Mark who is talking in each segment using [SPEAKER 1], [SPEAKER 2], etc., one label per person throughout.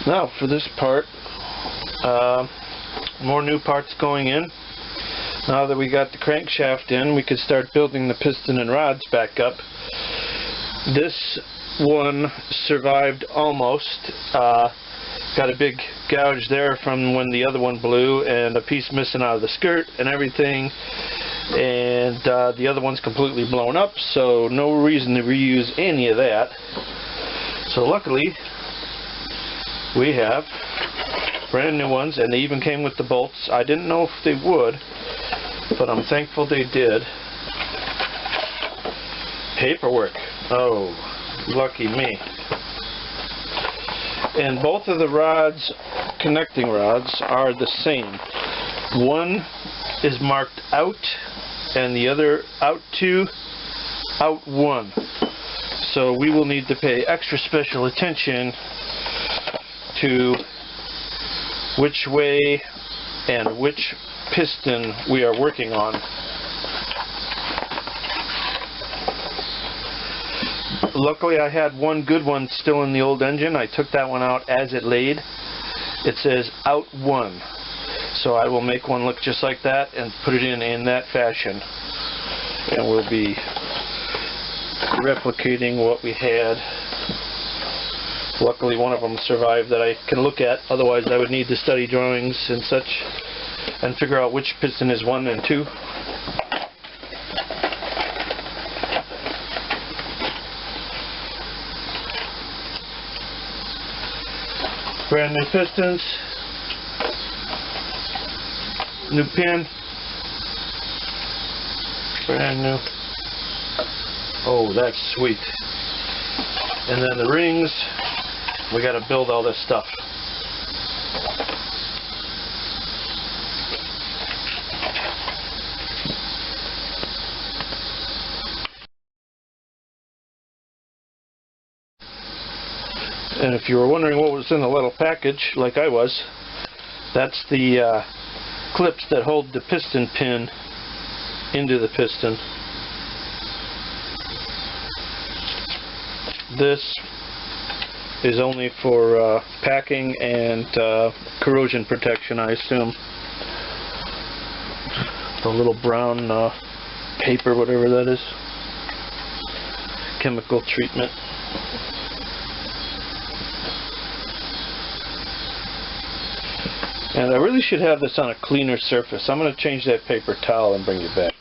[SPEAKER 1] Now for this part, more new parts going in. Now that we got the crankshaft in, we could start building the piston and rods back up. This one survived almost. Got a big gouge there from when the other one blew, and a piece missing out of the skirt and everything. And the other one's completely blown up, so no reason to reuse any of that. So luckily, we have brand new ones, and they even came with the bolts. I didn't know if they would, but I'm thankful they did. Paperwork. Oh, lucky me. And both of the rods, connecting rods, are the same. One is marked out, and the other out 2, out 1. So we will need to pay extra special attention to which way and which piston we are working on. Luckily I had one good one still in the old engine. I took that one out as it laid. It says out 1. So I will make one look just like that and put it in that fashion. And we'll be replicating what we had. Luckily one of them survived that I can look at, otherwise I would need to study drawings and such and figure out which piston is 1 and 2. Brand new pistons, new pin, brand new. Oh, that's sweet. And then the rings, we got to build all this stuff. And if you were wondering what was in the little package, like I was, that's the clips that hold the piston pin into the piston. This is only for packing and corrosion protection, I assume. The little brown paper, whatever that is. Chemical treatment. And I really should have this on a cleaner surface. I'm going to change that paper towel and bring it back.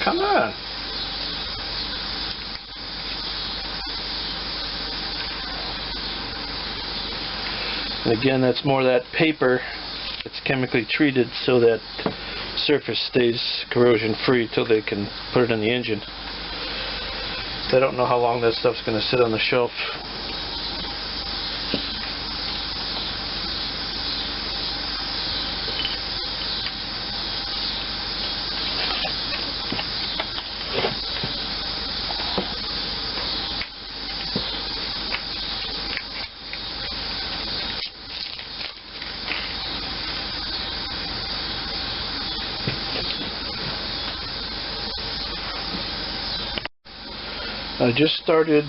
[SPEAKER 1] Come on. And again, that's more that paper that's chemically treated so that surface stays corrosion free till they can put it in the engine. They don't know how long that stuff's going to sit on the shelf. I just started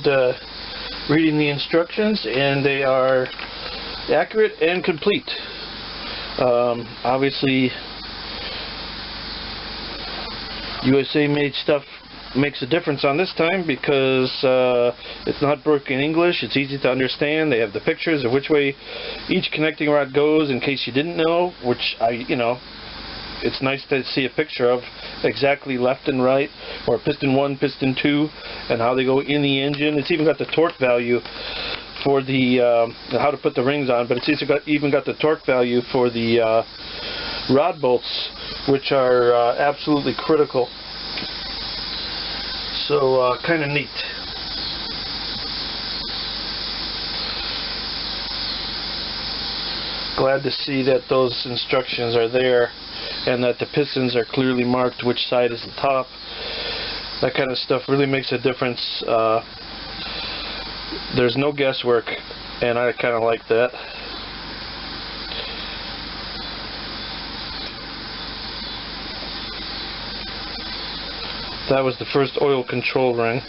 [SPEAKER 1] reading the instructions, and they are accurate and complete. Obviously, USA made stuff makes a difference on this time because it's not broken English. It's easy to understand. They have the pictures of which way each connecting rod goes, in case you didn't know, which it's nice to see a picture of exactly left and right, or piston 1, piston 2, and how they go in the engine. It's even got the torque value for the how to put the rings on, but it's even got the torque value for the rod bolts, which are absolutely critical. So kind of neat. glad to see that those instructions are there and that the pistons are clearly marked which side is the top. That kind of stuff really makes a difference. There's no guesswork, and I kind of like that. That was the first oil control ring.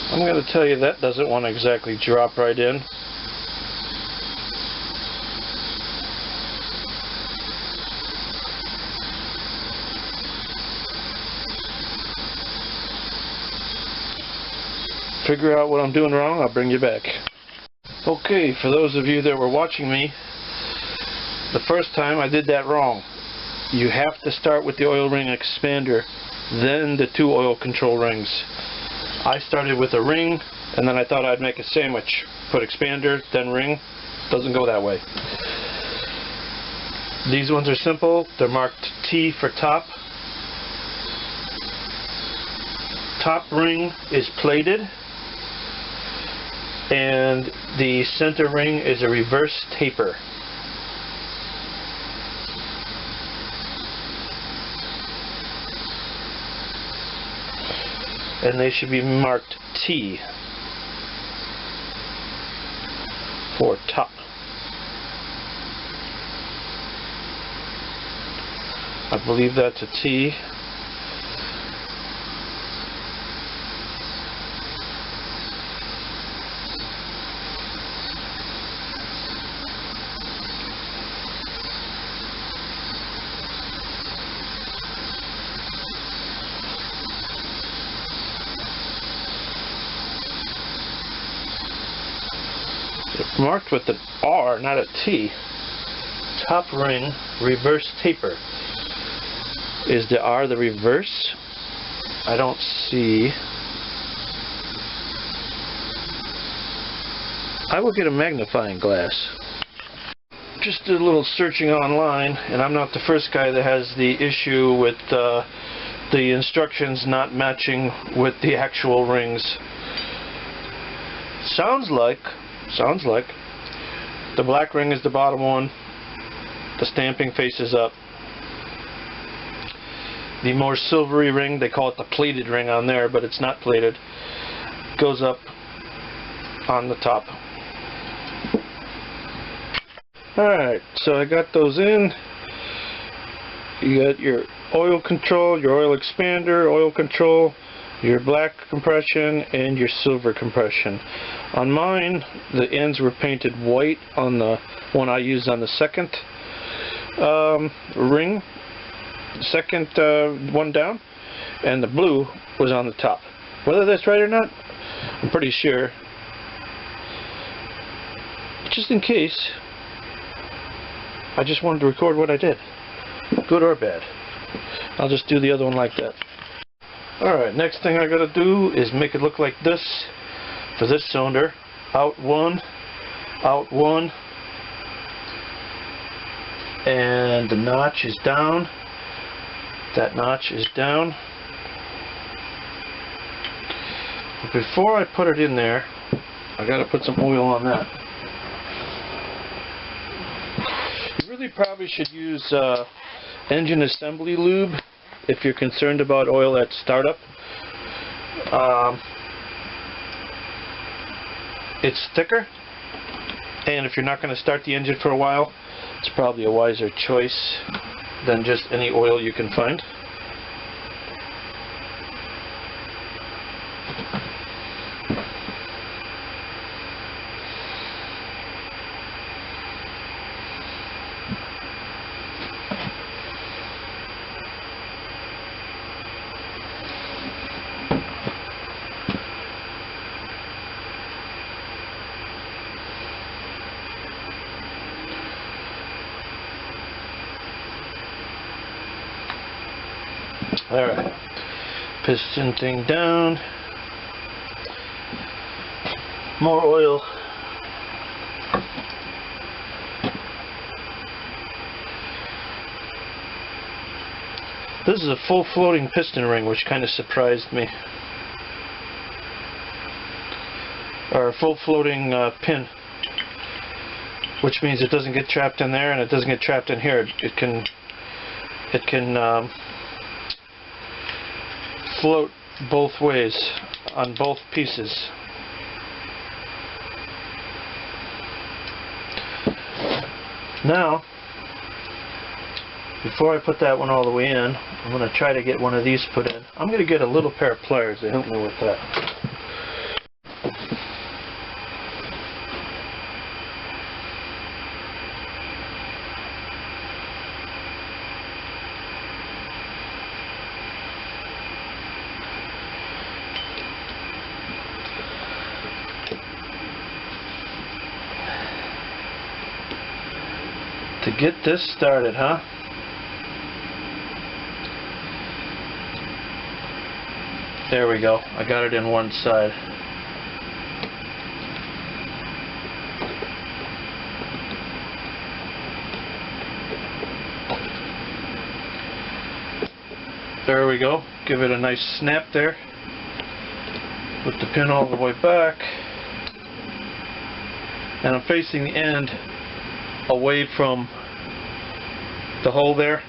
[SPEAKER 1] I'm going to tell you that doesn't want to exactly drop right in. Figure out what I'm doing wrong, I'll bring you back. Okay, for those of you that were watching me, the first time I did that wrong. You have to start with the oil ring expander, then the 2 oil control rings. I started with a ring, and then I thought I'd make a sandwich. Put expander, then ring. Doesn't go that way. These ones are simple. They're marked T for top. Top ring is plated, and the center ring is a reverse taper. And they should be marked T for top. I believe that's a T. Marked with an R, not a T. Top ring, reverse taper. Is the R the reverse? I don't see. I will get a magnifying glass. Just did a little searching online, and I'm not the first guy that has the issue with the instructions not matching with the actual rings. Sounds like the black ring is the bottom one, the stamping faces up. The more silvery ring, they call it the plated ring on there, but it's not plated, goes up on the top. Alright, so I got those in. You got your oil control, your oil expander, oil control, your black compression, and your silver compression. On mine, the ends were painted white on the one I used on the second ring, second one down, and the blue was on the top. Whether that's right or not, I'm pretty sure. Just in case, I just wanted to record what I did, good or bad. I'll just do the other one like that. Alright, next thing I gotta do is make it look like this for this cylinder. Out one, and the notch is down. That notch is down. But before I put it in there, I gotta put some oil on that. You really probably should use engine assembly lube if you're concerned about oil at startup. It's thicker, and if you're not going to start the engine for a while, it's probably a wiser choice than just any oil you can find. Alright, piston thing down. More oil. This is a full floating piston ring, which kind of surprised me. Or a full floating pin, which means it doesn't get trapped in there and it doesn't get trapped in here. It can float both ways on both pieces. Now, before I put that one all the way in, I'm going to try to get one of these put in. I'm going to get a little pair of pliers to help me with that. To get this started, huh? There we go. I got it in one side. There we go. Give it a nice snap there. Put the pin all the way back. And I'm facing the end away from the hole there.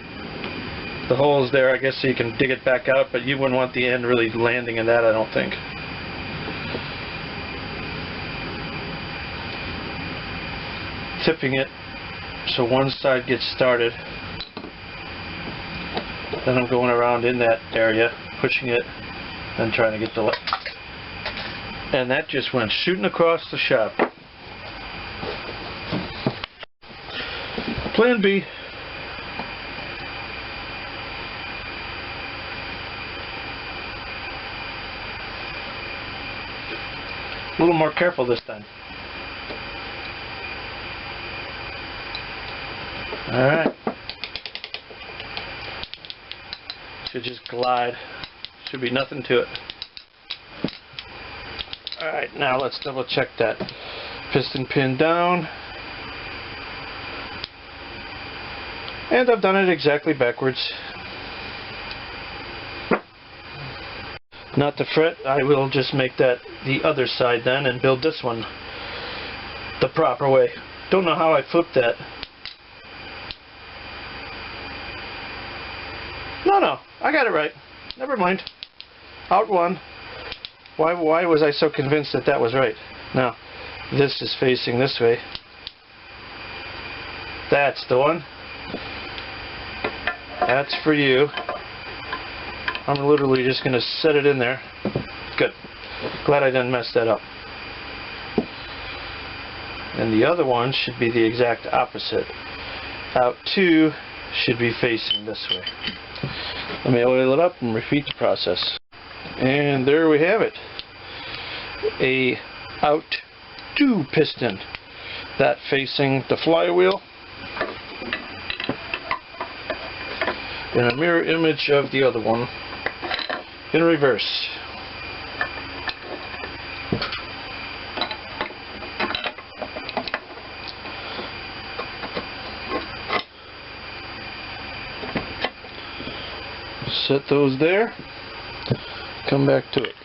[SPEAKER 1] The hole is there, I guess, so you can dig it back out, but you wouldn't want the end really landing in that, I don't think. Tipping it so one side gets started. Then I'm going around in that area, pushing it, and trying to get the left. And that just went shooting across the shop. Plan B. A little more careful this time. Alright. Should just glide. Should be nothing to it. Alright, now let's double check that. Piston pin down. And I've done it exactly backwards. Not to fret, I will just make that the other side then and build this one the proper way. Don't know how I flipped that. No, I got it right. Never mind. Out one. Why was I so convinced that that was right? Now, this is facing this way. That's the one. That's for you. I'm literally just going to set it in there. Good. Glad I didn't mess that up. And the other one should be the exact opposite. Out two should be facing this way. Let me oil it up and repeat the process. And there we have it. A out two piston. That facing the flywheel. And a mirror image of the other one in reverse. Set those there. Come back to it.